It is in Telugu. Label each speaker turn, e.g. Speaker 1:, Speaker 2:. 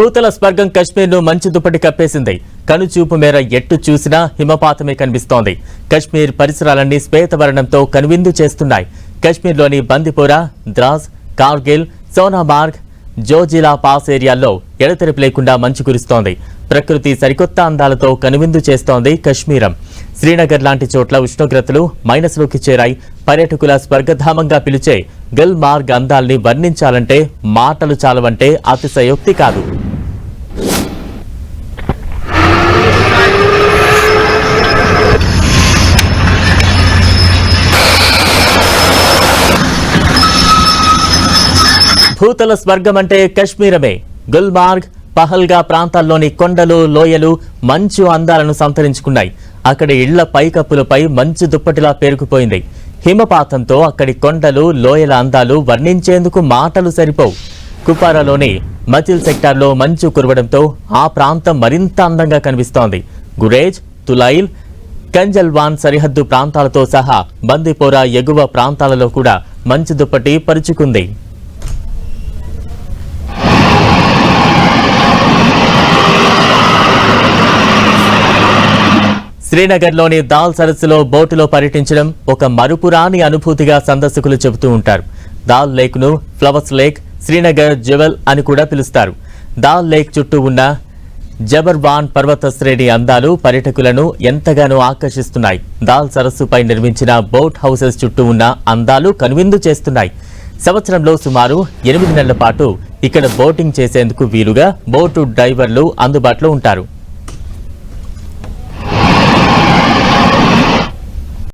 Speaker 1: భూతల స్వర్గం కశ్మీర్ను మంచు దుప్పటి కప్పేసింది. కనుచూపు మేర ఎట్టు చూసినా హిమపాతమే కనిపిస్తోంది. కశ్మీర్ పరిసరాలన్నీ శ్వేతవర్ణంతో కనువిందు చేస్తున్నాయి. కశ్మీర్లోని బందిపోరా, ద్రాస్, కార్గిల్, సోనామార్గ్, జోజిలా పాస్ ఏరియాల్లో ఎడతెరిపి లేకుండా మంచు కురుస్తోంది. ప్రకృతి సరికొత్త అందాలతో కనువిందు చేస్తోంది కశ్మీరం. శ్రీనగర్ లాంటి చోట్ల ఉష్ణోగ్రతలు మైనస్లోకి చేరాయి. పర్యాటకుల స్వర్గధామంగా పిలిచే గుల్మార్గ్ అందాల్ని వర్ణించాలంటే మాటలు చాలవంటే అతిశయోక్తి కాదు. భూతల స్వర్గం అంటే కశ్మీరమే. గుల్మార్గ్, పహల్గా ప్రాంతాల్లోని కొండలు, లోయలు మంచు అందాలను సంతరించుకున్నాయి. అక్కడి ఇళ్ల పైకప్పులపై మంచు దుప్పటిలా పేరుకుపోయింది. హిమపాతంతో అక్కడి కొండలు, లోయల అందాలు వర్ణించేందుకు మాటలు సరిపోవు. కుపారాలోని మచిల్ సెక్టార్లో మంచు కురవడంతో ఆ ప్రాంతం మరింత అందంగా కనిపిస్తోంది. గురేజ్, తులైల్, కంజల్వాన్ సరిహద్దు ప్రాంతాలతో సహా బందిపోరా ఎగువ ప్రాంతాలలో కూడా మంచు దుప్పటి పరుచుకుంది. శ్రీనగర్లోని దాల్ సరస్సులో బోటులో పర్యటించడం ఒక మరుపురాని అనుభూతిగా సందర్శకులు చెబుతూ ఉంటారు. దాల్ లేక్ను ఫ్లవర్స్ లేక్, శ్రీనగర్ జెవెల్ అని కూడా పిలుస్తారు. దాల్ లేక్ చుట్టూ ఉన్న జబర్వాన్ పర్వత శ్రేణి అందాలు పర్యాటకులను ఎంతగానో ఆకర్షిస్తున్నాయి. దాల్ సరస్సుపై నిర్మించిన బోట్ హౌసెస్ చుట్టూ ఉన్న అందాలు కనువిందు చేస్తున్నాయి. సంవత్సరంలో సుమారు 8 నెలల పాటు ఇక్కడ బోటింగ్ చేసేందుకు వీలుగా బోటు డ్రైవర్లు అందుబాటులో ఉంటారు.